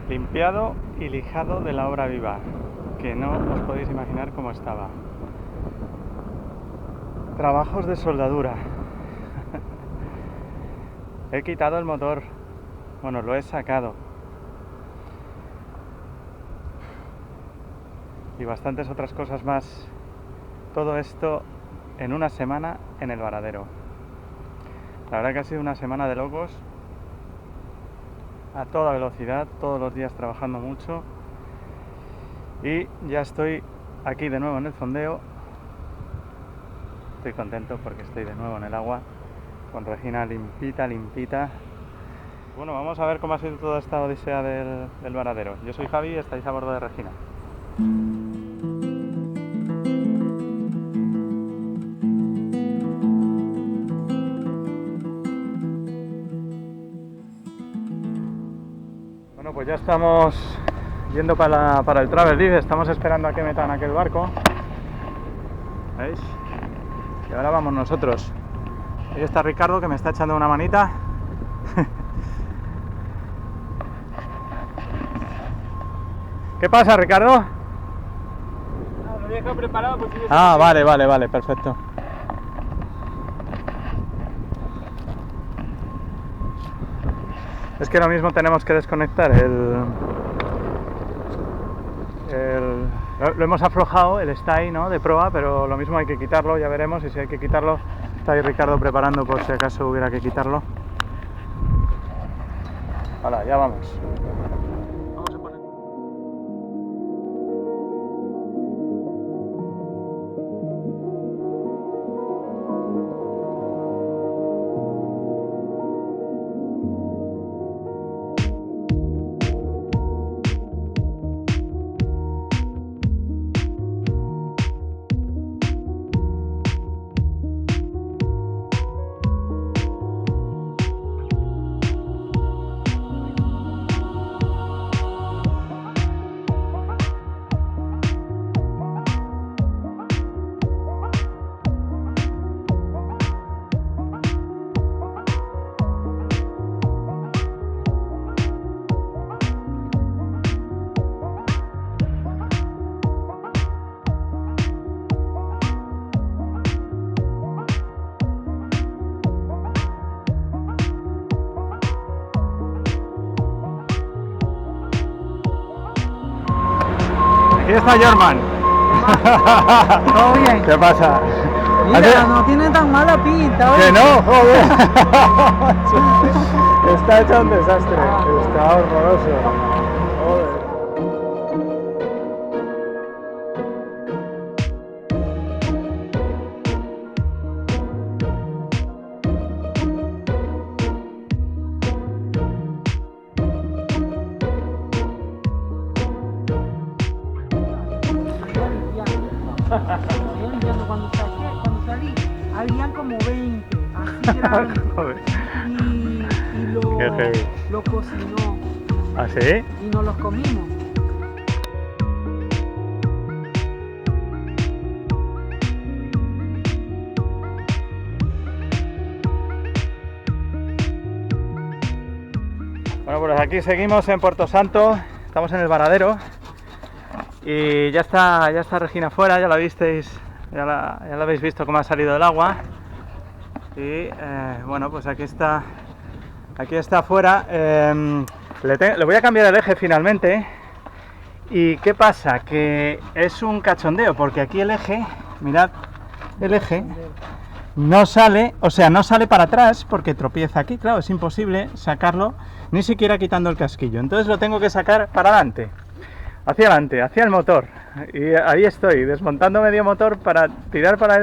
limpiado y lijado de la obra viva, que no os podéis imaginar cómo estaba. Trabajos de soldadura. He quitado el motor, bueno, lo he sacado. Y bastantes otras cosas más. Todo esto en una semana en el varadero. La verdad que ha sido una semana de locos. A toda velocidad, todos los días trabajando mucho. Y ya estoy aquí de nuevo en el fondeo. Estoy contento porque estoy de nuevo en el agua. Con Regina limpita. Bueno, vamos a ver cómo ha sido toda esta odisea del varadero. Yo soy Javi y estáis a bordo de Regina. Bueno, pues ya estamos yendo para el Travel Dig. Estamos esperando a que metan aquel barco. ¿Veis? Y ahora vamos nosotros. Ahí está Ricardo, que me está echando una manita. ¿Qué pasa, Ricardo? Lo había dejado preparado por si yo Vale, perfecto. Es que lo mismo tenemos que desconectar lo hemos aflojado, el está ahí, ¿no?, de proa, pero lo mismo hay que quitarlo, ya veremos, y si hay que quitarlo, está ahí Ricardo preparando por si acaso hubiera que quitarlo. Hola, ya vamos. Vamos a poner... Aquí está Jorman. Todo bien. ¿Qué pasa? Mira, no tiene tan mala pinta, ¿oye? ¡Que no, joder! Está hecho un desastre. Está horroroso. Joder. Yo limpiando cuando salí, habían como 20, así grandes. Joder. Y Qué heavy. lo cocinó ¿Ah, sí? y nos los comimos. Bueno, pues aquí seguimos en Puerto Santo, estamos en el varadero y ya está Regina fuera, ya la visteis, ya la habéis visto cómo ha salido del agua. Y bueno, pues aquí está fuera. Le voy a cambiar el eje finalmente. ¿Y qué pasa? Que es un cachondeo, porque aquí el eje, mirad, el eje no sale, o sea, no sale para atrás porque tropieza aquí, claro, es imposible sacarlo ni siquiera quitando el casquillo. Entonces lo tengo que sacar para adelante, hacia el motor. Y ahí estoy, desmontando medio motor para tirar para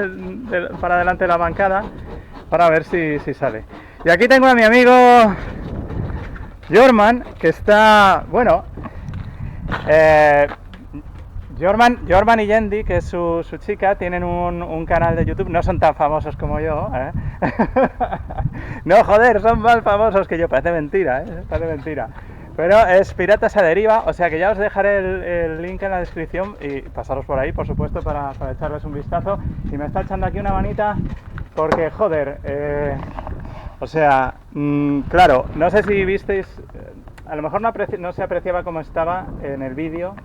adelante la bancada para ver si sale. Y aquí tengo a mi amigo Jorman, que está, bueno, Jorman y Yendi, que es su chica, tienen un canal de YouTube. No son tan famosos como yo, ¿eh? No, joder, son más famosos que yo. Parece mentira, parece mentira. Pero es Piratas a Deriva, o sea que ya os dejaré el link en la descripción y pasaros por ahí, por supuesto, para echarles un vistazo. Y me está echando aquí una manita porque, joder, O sea, claro, no sé si visteis, a lo mejor no se apreciaba cómo estaba en el vídeo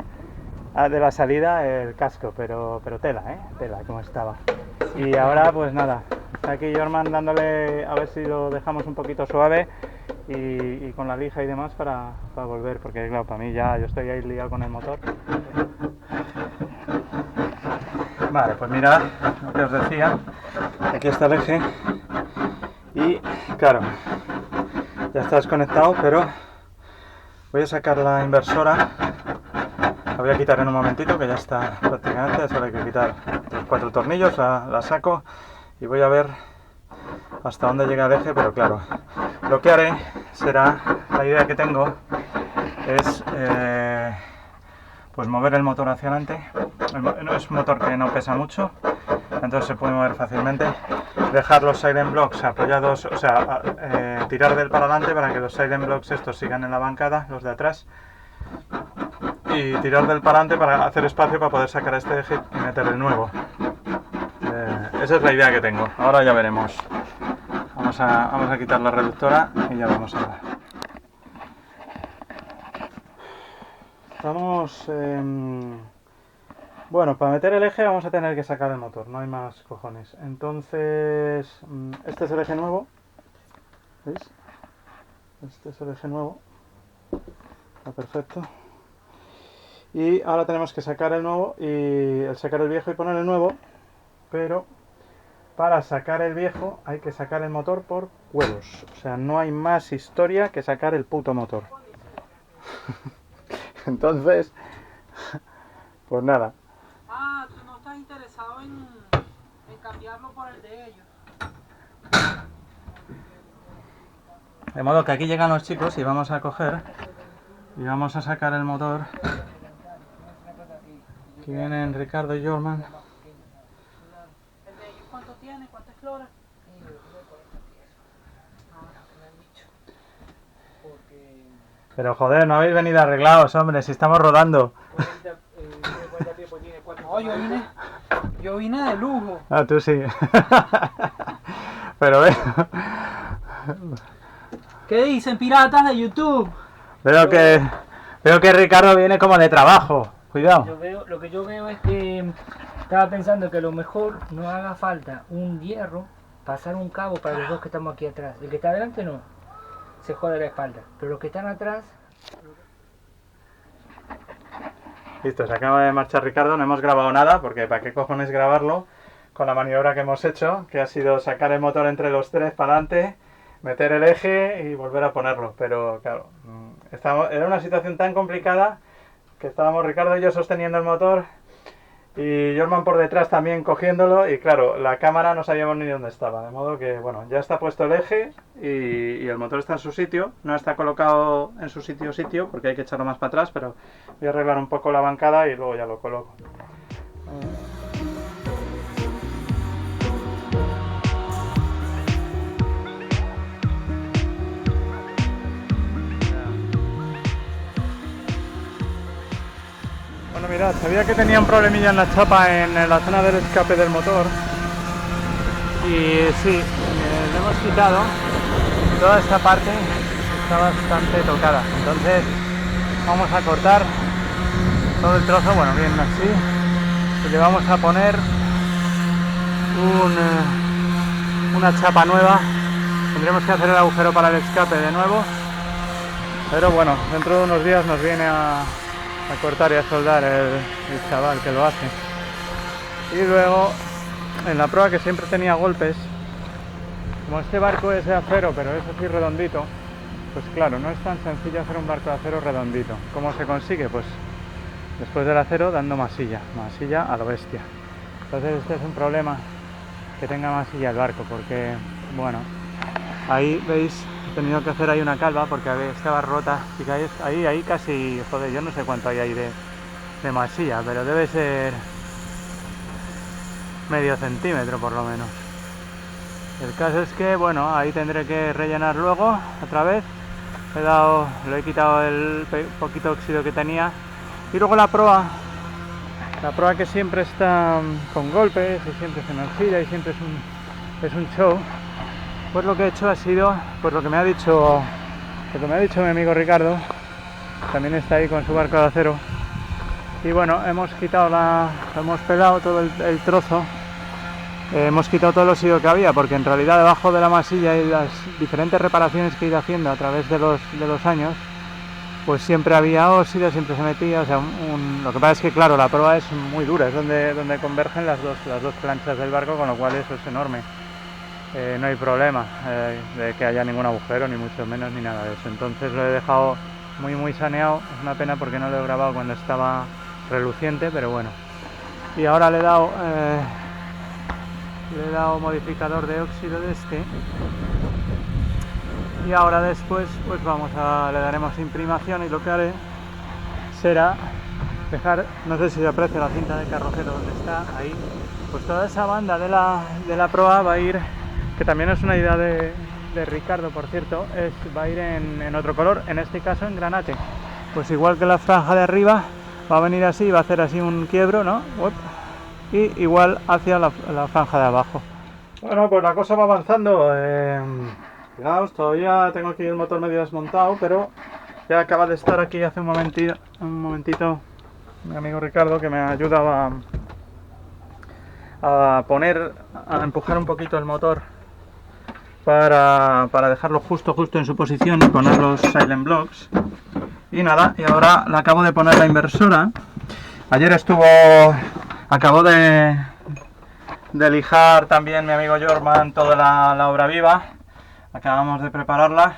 de la salida el casco, pero tela, tela como estaba. Y ahora pues nada, está aquí Jorman dándole a ver si lo dejamos un poquito suave y con la lija y demás para volver, porque claro, para mí ya yo estoy ahí liado con el motor. Vale, pues mirad lo que os decía, aquí está el eje y claro, ya está desconectado, pero voy a sacar la inversora, la voy a quitar en un momentito que ya está prácticamente, solo hay que quitar los 4 tornillos, la saco y voy a ver hasta dónde llega el eje, pero claro, lo que haré será, la idea que tengo es pues mover el motor hacia adelante. No es un motor que no pesa mucho, entonces se puede mover fácilmente, dejar los silent blocks apoyados, o sea, tirar del para adelante para que los silent blocks estos sigan en la bancada, los de atrás, y tirar del para adelante para hacer espacio para poder sacar este eje y meter el nuevo. Esa es la idea que tengo, ahora ya veremos. Vamos a quitar la reductora y ya vamos a ver. Estamos... bueno, para meter el eje vamos a tener que sacar el motor, no hay más cojones. Entonces, este es el eje nuevo. ¿Veis? Este es el eje nuevo. Está perfecto. Y ahora tenemos que sacar el nuevo y sacar el viejo y poner el nuevo. Pero para sacar el viejo hay que sacar el motor por huevos. O sea, no hay más historia que sacar el puto motor. Entonces, pues nada. Ah, tú no estás interesado en cambiarlo por el de ellos. De modo que aquí llegan los chicos y vamos a coger y vamos a sacar el motor. Aquí vienen Ricardo y Jorman. ¿El de ellos cuánto tiene? ¿Cuánto explora? Pero joder, no habéis venido arreglados, hombre, si estamos rodando. No, yo vine de lujo. Ah, tú sí. Pero ¿Qué dicen piratas de YouTube? veo que Ricardo viene como de trabajo. Cuidado. Lo que yo veo es que estaba pensando que a lo mejor no haga falta un hierro, pasar un cabo para los dos que estamos aquí atrás. El que está adelante no, se jode la espalda, pero los que están atrás... Listo, se acaba de marchar Ricardo, no hemos grabado nada, porque ¿para qué cojones grabarlo? Con la maniobra que hemos hecho, que ha sido sacar el motor entre los tres para adelante, meter el eje y volver a ponerlo. Pero claro, era una situación tan complicada que estábamos Ricardo y yo sosteniendo el motor y Jorman por detrás también cogiéndolo y claro, la cámara no sabíamos ni dónde estaba, de modo que bueno, ya está puesto el eje y el motor está en su sitio, no está colocado en su sitio porque hay que echarlo más para atrás, pero voy a arreglar un poco la bancada y luego ya lo coloco. Bueno, mirad, sabía que tenía un problemilla en la chapa en la zona del escape del motor y sí, le hemos quitado toda esta parte, está bastante tocada, entonces vamos a cortar todo el trozo, bueno, bien así, y le vamos a poner una chapa nueva. Tendremos que hacer el agujero para el escape de nuevo, pero bueno, dentro de unos días nos viene a cortar y a soldar el chaval que lo hace. Y luego en la proa, que siempre tenía golpes, como este barco es de acero pero es así redondito, pues claro, no es tan sencillo hacer un barco de acero redondito. ¿Cómo se consigue? Pues después del acero dando masilla a lo bestia. Entonces este es un problema, que tenga masilla el barco, porque bueno, ahí veis, he tenido que hacer ahí una calva porque estaba rota, y ahí casi, joder, yo no sé cuánto hay ahí de masilla, pero debe ser medio centímetro por lo menos. El caso es que bueno, ahí tendré que rellenar luego otra vez. Le he quitado el poquito óxido que tenía. Y luego la proa que siempre está con golpes y siempre se nos gira y siempre es un show. Pues lo que he hecho ha sido, pues lo que me ha dicho mi amigo Ricardo, también está ahí con su barco de acero. Y bueno, hemos pelado todo el trozo, hemos quitado todo el óxido que había, porque en realidad debajo de la masilla y las diferentes reparaciones que he ido haciendo a través de los años, pues siempre había óxido, siempre se metía, o sea, lo que pasa es que claro, la proa es muy dura, es donde convergen las dos planchas del barco, con lo cual eso es enorme. No hay problema de que haya ningún agujero, ni mucho menos, ni nada de eso. Entonces lo he dejado muy saneado. Es una pena porque no lo he grabado cuando estaba reluciente, pero bueno. Y ahora le he dado modificador de óxido de este. Y ahora después pues le daremos imprimación, y lo que haré será dejar, no sé si se aprecia la cinta de carrocero donde está, ahí, pues toda esa banda de la proa va a ir, que también es una idea de Ricardo, por cierto, va a ir en otro color, en este caso en granate. Pues igual que la franja de arriba, va a venir así, va a hacer así un quiebro, ¿no? Y igual hacia la franja de abajo. Bueno, pues la cosa va avanzando. Fijaos, todavía tengo aquí el motor medio desmontado, pero ya acaba de estar aquí hace un momentito mi amigo Ricardo, que me ayudaba a empujar un poquito el motor para dejarlo justo en su posición y poner los silent blocks. Y nada, y ahora le acabo de poner la inversora. Ayer acabó de lijar también mi amigo Jorman toda la obra viva. Acabamos de prepararla.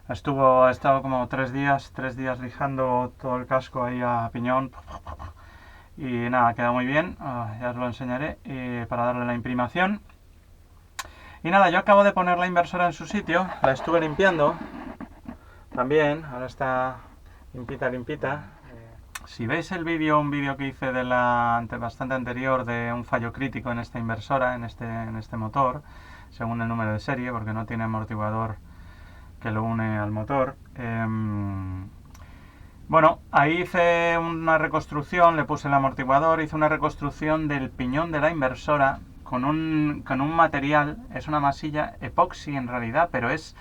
Ha estado como 3 días lijando todo el casco ahí a piñón. Y nada, queda muy bien, ya os lo enseñaré para darle la imprimación. Y nada, yo acabo de poner la inversora en su sitio, la estuve limpiando también, ahora está limpita. Si veis un vídeo que hice bastante anterior, de un fallo crítico en esta inversora, en este motor, según el número de serie, porque no tiene amortiguador que lo une al motor. Bueno, ahí hice una reconstrucción, le puse el amortiguador, hice una reconstrucción del piñón de la inversora con un material, es una masilla epoxi en realidad, pero es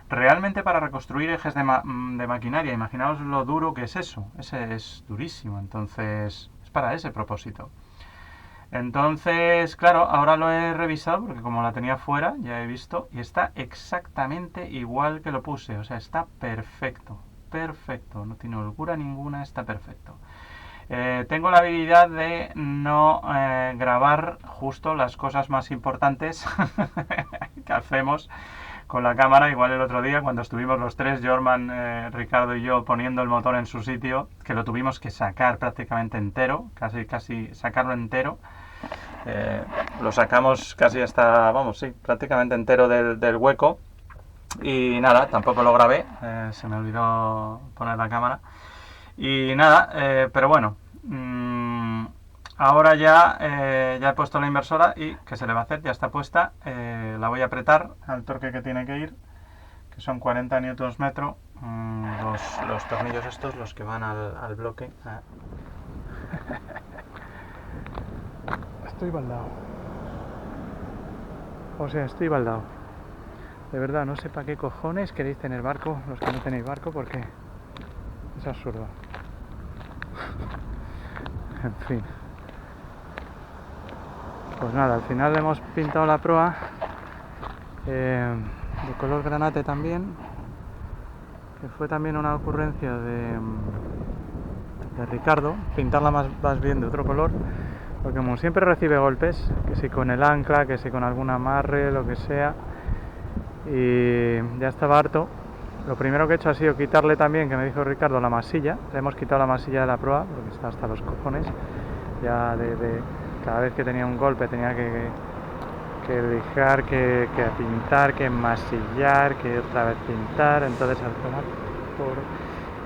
realmente para reconstruir ejes de maquinaria. Imaginaos lo duro que es eso, ese es durísimo, entonces es para ese propósito. Entonces, claro, ahora lo he revisado porque como la tenía fuera, ya he visto, y está exactamente igual que lo puse, o sea, está perfecto, no tiene holgura ninguna, está perfecto. Tengo la habilidad de no grabar justo las cosas más importantes que hacemos con la cámara. Igual el otro día, cuando estuvimos los tres, Jorman, Ricardo y yo, poniendo el motor en su sitio, que lo tuvimos que sacar prácticamente entero, casi sacarlo entero. Lo sacamos casi hasta, prácticamente entero del hueco. Y nada, tampoco lo grabé, se me olvidó poner la cámara. Y nada, pero bueno, ahora ya he puesto la inversora y ¿qué se le va a hacer? Ya está puesta, la voy a apretar al torque que tiene que ir, que son 40 Nm, los tornillos estos, los que van al bloque. Estoy baldado. O sea, estoy baldado. De verdad, no sé para qué cojones queréis tener barco, los que no tenéis barco, porque es absurdo. En fin. Pues nada, al final hemos pintado la proa de color granate también, que fue también una ocurrencia de Ricardo, pintarla más bien de otro color, porque como siempre recibe golpes, que si con el ancla, que si con algún amarre, lo que sea, y ya estaba harto. Lo primero que he hecho ha sido quitarle también, que me dijo Ricardo, la masilla. Le hemos quitado la masilla de la proa, porque está hasta los cojones. Ya cada vez que tenía un golpe tenía que lijar, que pintar, que masillar, que otra vez pintar. Entonces al tomar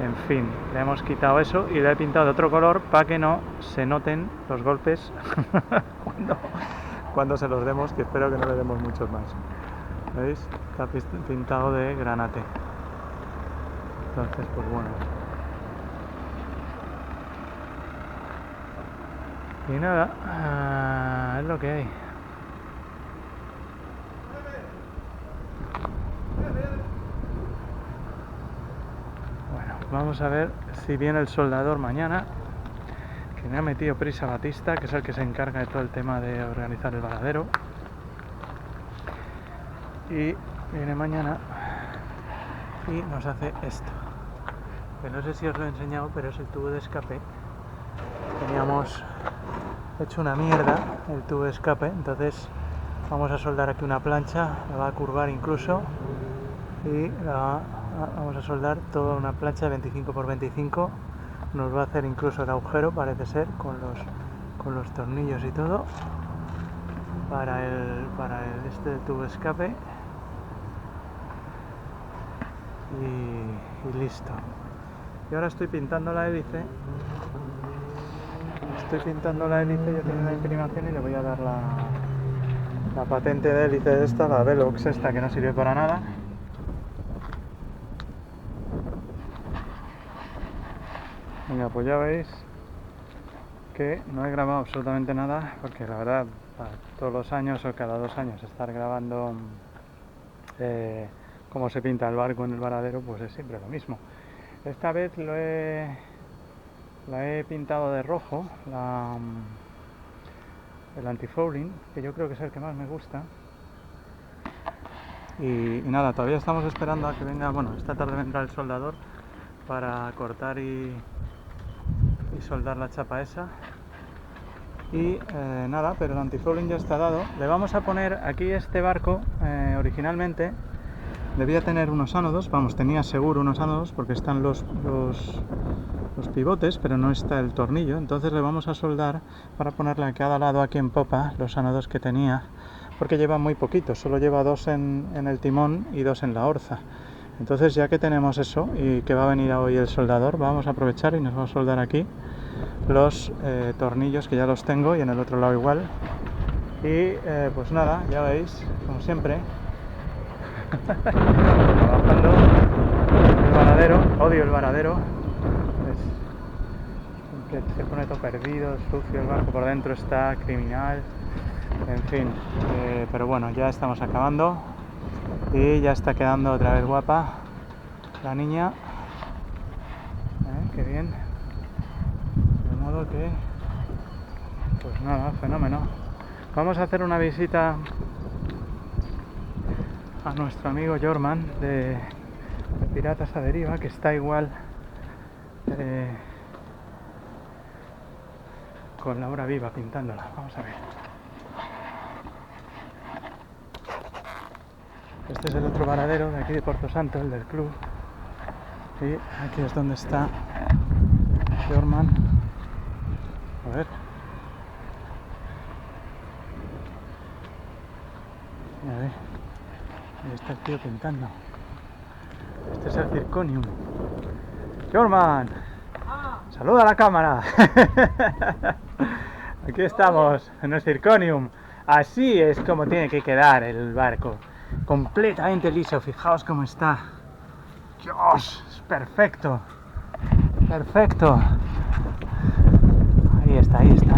en fin, le hemos quitado eso y le he pintado de otro color para que no se noten los golpes cuando se los demos, que espero que no le demos muchos más. ¿Veis? Está pintado de granate. Entonces, pues bueno. Y nada, es lo que hay. Vamos a ver si viene el soldador mañana, que me ha metido prisa Batista, que es el que se encarga de todo el tema de organizar el varadero. Y viene mañana y nos hace esto, que no sé si os lo he enseñado, pero es el tubo de escape. Teníamos hecho una mierda el tubo de escape, entonces vamos a soldar aquí una plancha, la va a curvar incluso, y vamos a soldar toda una plancha de 25 por 25. Nos va a hacer incluso el agujero, parece ser, con los tornillos y todo, para este tubo de escape. Y listo. Y ahora estoy pintando la hélice. Yo tengo una imprimación y le voy a dar la patente de hélice de esta, la Velox esta, que no sirve para nada. Venga, pues ya veis que no he grabado absolutamente nada, porque la verdad, todos los años o cada 2 años estar grabando cómo se pinta el barco en el varadero, pues es siempre lo mismo. Esta vez la he pintado de rojo, el anti-fouling, que yo creo que es el que más me gusta. Y nada, todavía estamos esperando a que venga, bueno, esta tarde vendrá el soldador para cortar y soldar la chapa esa. Y nada, pero el anti-fouling ya está dado. Le vamos a poner aquí este barco, originalmente debía tener unos ánodos, vamos, tenía seguro unos ánodos porque están los pivotes, pero no está el tornillo. Entonces le vamos a soldar para ponerle a cada lado aquí en popa los ánodos que tenía, porque lleva muy poquito, solo lleva 2 en el timón y 2 en la orza. Entonces, ya que tenemos eso y que va a venir hoy el soldador, vamos a aprovechar y nos vamos a soldar aquí los tornillos, que ya los tengo, y en el otro lado igual. Y pues nada, ya veis, como siempre, trabajando el varadero. Odio el varadero, siempre se pone todo perdido, sucio, el barco por dentro está criminal, en fin, pero bueno, ya estamos acabando y ya está quedando otra vez guapa la niña, qué bien, de modo que pues nada, fenómeno. Vamos a hacer una visita a nuestro amigo Jorman de Piratas a Deriva, que está igual con la hora viva pintándola. Vamos a ver. Este es el otro varadero de aquí de Porto Santo, el del club, y aquí es donde está Jorman. A ver. A ver. Ahí está el tío pintando. Este es el Zirconium. Jorman, saluda a la cámara. Aquí estamos en el Zirconium. Así es como tiene que quedar el barco, completamente liso. Fijaos cómo está. Dios, es perfecto, perfecto. Ahí está, ahí está.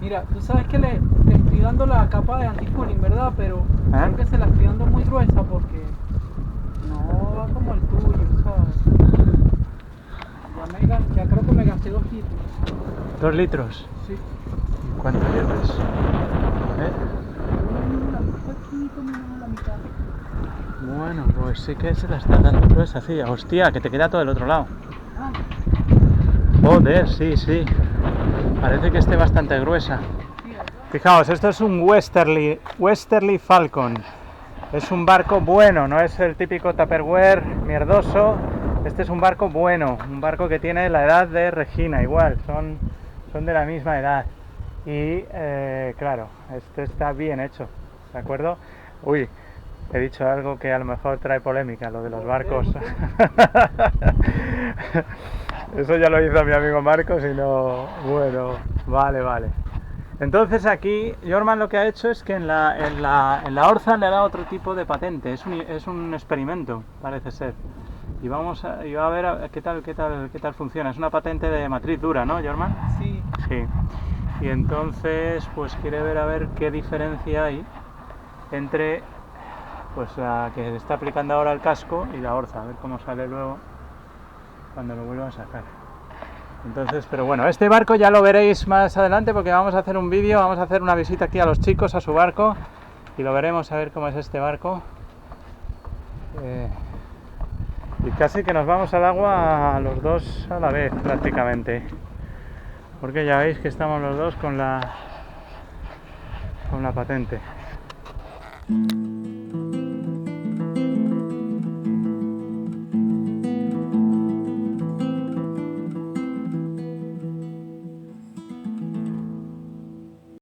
Mira, tú sabes que le estoy dando la capa de anti-fouling, ¿verdad? Pero creo que se la estoy dando muy gruesa porque no va como el tuyo, ¿sabes? Ya creo que me gasté 2 litros. 2 litros. Sí. ¿Y cuánto llevas? La mitad. Bueno, pues sí que se la está dando gruesa, sí. Hostia, que te queda todo el otro lado. Ah, Joder, sí, sí. Parece que esté bastante gruesa. Fijaos, esto es un Westerly Falcon. Es un barco bueno, no es el típico Tupperware mierdoso. Este es un barco bueno, un barco que tiene la edad de Regina, igual, son de la misma edad. Y claro, este está bien hecho, ¿de acuerdo? Uy, he dicho algo que a lo mejor trae polémica, lo de los barcos. Eso ya lo hizo mi amigo Marcos y no... Bueno, vale. Entonces aquí Jorman lo que ha hecho es que en la orza le ha dado otro tipo de patente. Es un experimento, parece ser. Y vamos a ver qué tal funciona. Es una patente de matriz dura, ¿no, Jorman? sí. Sí. Y entonces pues quiere ver a ver qué diferencia hay entre pues la que está aplicando ahora el casco y la orza. A ver cómo sale luego. cuando lo vuelva a sacar. Entonces, pero bueno, este barco ya lo veréis más adelante porque vamos a hacer un vídeo, vamos a hacer una visita aquí a los chicos, a su barco, y lo veremos a ver cómo es este barco. Y casi que nos vamos al agua los dos a la vez prácticamente, porque ya veis que estamos los dos con la patente.